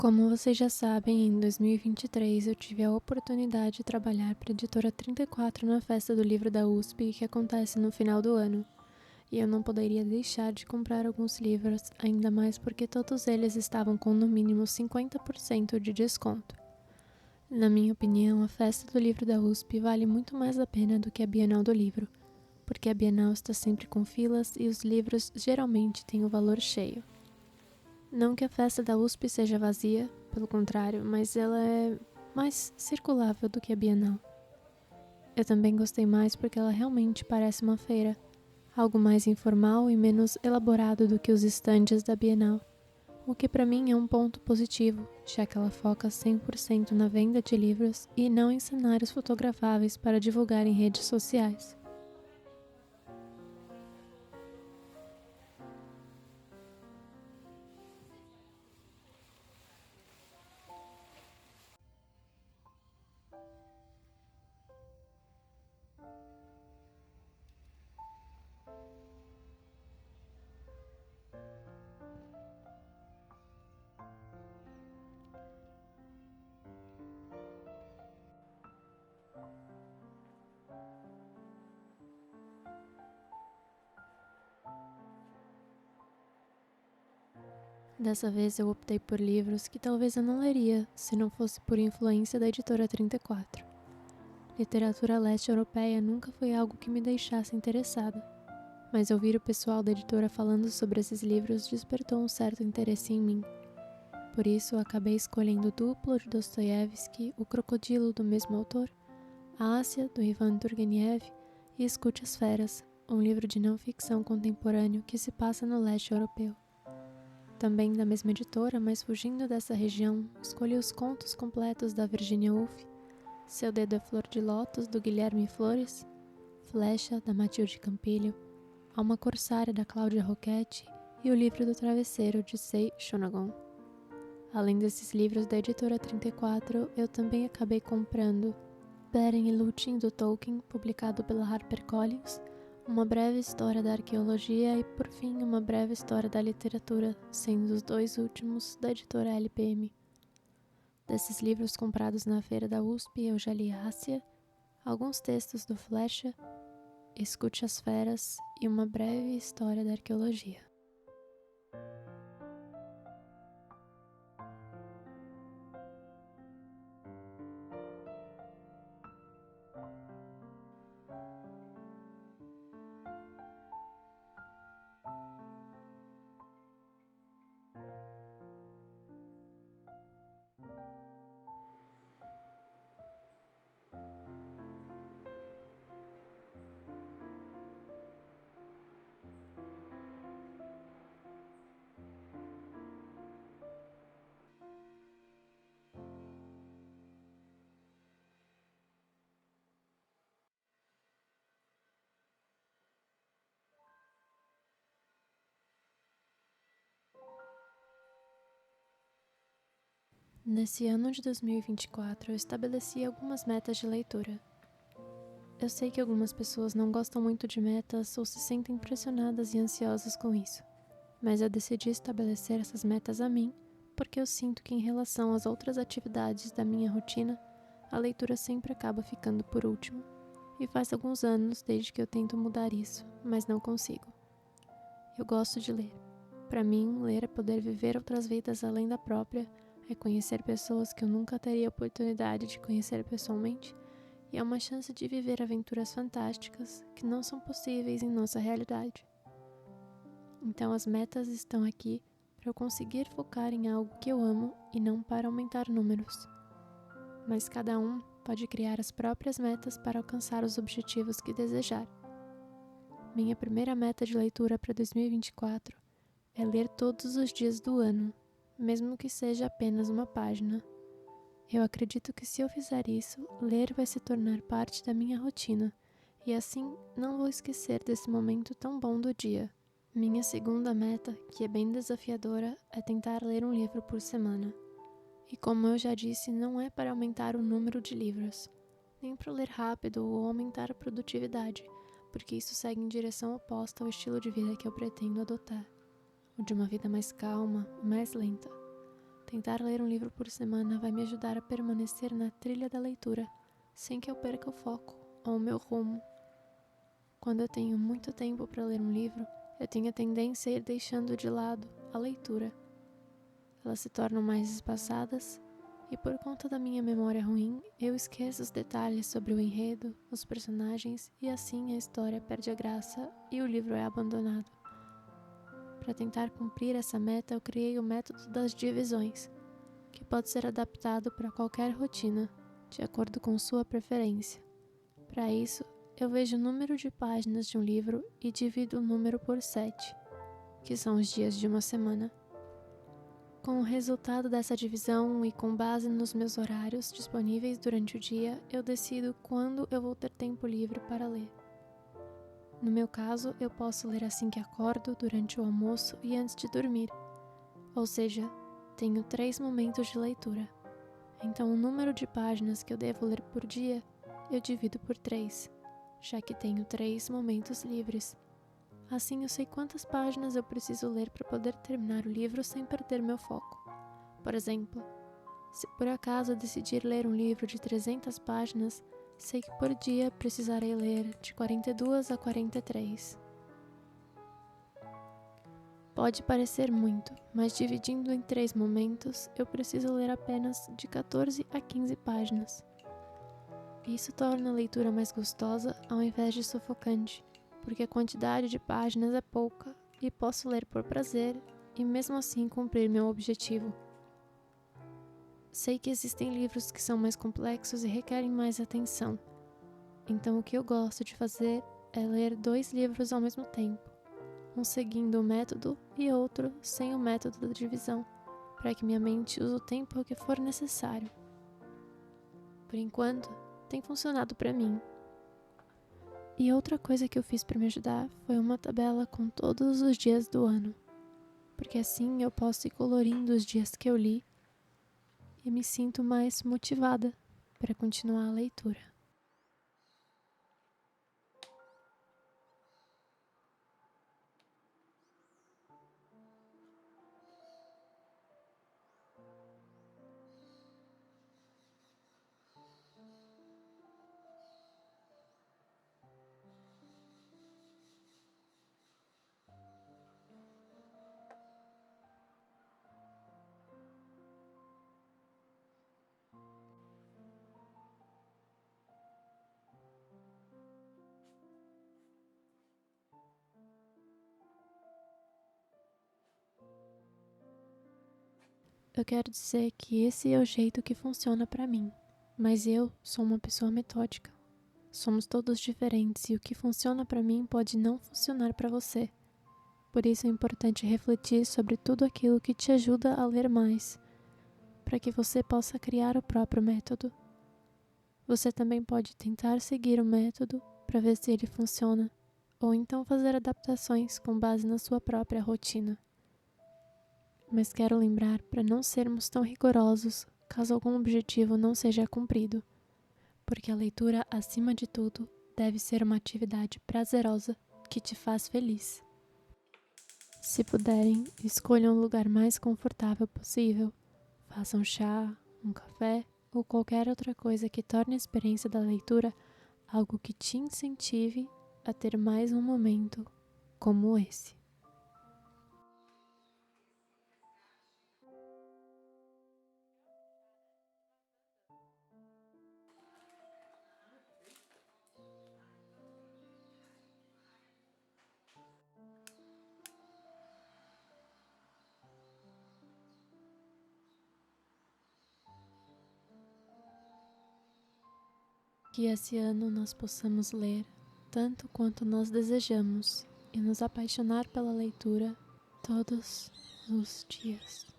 Como vocês já sabem, em 2023 eu tive a oportunidade de trabalhar para a Editora 34 na Festa do Livro da USP, que acontece no final do ano. E eu não poderia deixar de comprar alguns livros, ainda mais porque todos eles estavam com no mínimo 50% de desconto. Na minha opinião, a Festa do Livro da USP vale muito mais a pena do que a Bienal do Livro, porque a Bienal está sempre com filas e os livros geralmente têm o valor cheio. Não que a festa da USP seja vazia, pelo contrário, mas ela é mais circulável do que a Bienal. Eu também gostei mais porque ela realmente parece uma feira, algo mais informal e menos elaborado do que os estandes da Bienal, o que para mim é um ponto positivo, já que ela foca 100% na venda de livros e não em cenários fotografáveis para divulgar em redes sociais. Dessa vez eu optei por livros que talvez eu não leria se não fosse por influência da Editora 34. Literatura leste europeia nunca foi algo que me deixasse interessada, mas ouvir o pessoal da editora falando sobre esses livros despertou um certo interesse em mim. Por isso, acabei escolhendo Duplo, de Dostoiévski, O Crocodilo, do mesmo autor, A Ásia, do Ivan Turgenev, e Escute as Feras, um livro de não-ficção contemporâneo que se passa no leste europeu. Também da mesma editora, mas fugindo dessa região, escolhi os contos completos da Virginia Woolf, Seu Dedo é Flor de Lótus, do Guilherme Flores, Flecha, da Matilde Campilho, Alma Corsária, da Cláudia Roquette e O Livro do Travesseiro, de Sei Shonagon. Além desses livros da editora 34, eu também acabei comprando Beren e Lúthien, do Tolkien, publicado pela HarperCollins, Uma Breve História da Arqueologia e, por fim, Uma Breve História da Literatura, sendo os dois últimos da editora LPM. Desses livros comprados na feira da USP, eu já li Ásia, alguns textos do Flecha, Escute as Feras e Uma Breve História da Arqueologia. Nesse ano de 2024, eu estabeleci algumas metas de leitura. Eu sei que algumas pessoas não gostam muito de metas ou se sentem pressionadas e ansiosas com isso, mas eu decidi estabelecer essas metas a mim porque eu sinto que, em relação às outras atividades da minha rotina, a leitura sempre acaba ficando por último, e faz alguns anos desde que eu tento mudar isso, mas não consigo. Eu gosto de ler. Para mim, ler é poder viver outras vidas além da própria, é conhecer pessoas que eu nunca teria oportunidade de conhecer pessoalmente, e é uma chance de viver aventuras fantásticas que não são possíveis em nossa realidade. Então as metas estão aqui para eu conseguir focar em algo que eu amo e não para aumentar números. Mas cada um pode criar as próprias metas para alcançar os objetivos que desejar. Minha primeira meta de leitura para 2024 é ler todos os dias do ano, mesmo que seja apenas uma página. Eu acredito que, se eu fizer isso, ler vai se tornar parte da minha rotina, e assim não vou esquecer desse momento tão bom do dia. Minha segunda meta, que é bem desafiadora, é tentar ler um livro por semana. E como eu já disse, não é para aumentar o número de livros, nem para ler rápido ou aumentar a produtividade, porque isso segue em direção oposta ao estilo de vida que eu pretendo adotar, o de uma vida mais calma e mais lenta. tentar ler um livro por semana vai me ajudar a permanecer na trilha da leitura, sem que eu perca o foco ou o meu rumo. Quando eu tenho muito tempo para ler um livro, eu tenho a tendência a ir deixando de lado a leitura. Elas se tornam mais espaçadas e, por conta da minha memória ruim, eu esqueço os detalhes sobre o enredo, os personagens e assim a história perde a graça e o livro é abandonado. Para tentar cumprir essa meta, eu criei o método das divisões, que pode ser adaptado para qualquer rotina, de acordo com sua preferência. Para isso, eu vejo o número de páginas de um livro e divido o número por 7, que são os dias de uma semana. Com o resultado dessa divisão e com base nos meus horários disponíveis durante o dia, eu decido quando eu vou ter tempo livre para ler. No meu caso, eu posso ler assim que acordo, durante o almoço e antes de dormir. Ou seja, tenho 3 momentos de leitura. Então, o número de páginas que eu devo ler por dia, eu divido por 3, já que tenho 3 momentos livres. Assim, eu sei quantas páginas eu preciso ler para poder terminar o livro sem perder meu foco. Por exemplo, se por acaso eu decidir ler um livro de 300 páginas, sei que por dia precisarei ler de 42 a 43. Pode parecer muito, mas dividindo em 3 momentos, eu preciso ler apenas de 14 a 15 páginas. Isso torna a leitura mais gostosa ao invés de sufocante, porque a quantidade de páginas é pouca e posso ler por prazer e mesmo assim cumprir meu objetivo. Sei que existem livros que são mais complexos e requerem mais atenção, então o que eu gosto de fazer é ler 2 livros ao mesmo tempo, um seguindo o método e outro sem o método da divisão, para que minha mente use o tempo que for necessário. Por enquanto, tem funcionado para mim. E outra coisa que eu fiz para me ajudar foi uma tabela com todos os dias do ano, porque assim eu posso ir colorindo os dias que eu li e me sinto mais motivada para continuar a leitura. Eu quero dizer que esse é o jeito que funciona para mim, mas eu sou uma pessoa metódica. Somos todos diferentes e o que funciona para mim pode não funcionar para você. Por isso é importante refletir sobre tudo aquilo que te ajuda a ler mais, para que você possa criar o próprio método. Você também pode tentar seguir o método para ver se ele funciona, ou então fazer adaptações com base na sua própria rotina. Mas quero lembrar para não sermos tão rigorosos caso algum objetivo não seja cumprido, porque a leitura, acima de tudo, deve ser uma atividade prazerosa que te faz feliz. Se puderem, escolham o lugar mais confortável possível. Façam chá, um café ou qualquer outra coisa que torne a experiência da leitura algo que te incentive a ter mais um momento como esse. Que esse ano nós possamos ler tanto quanto nós desejamos e nos apaixonar pela leitura todos os dias.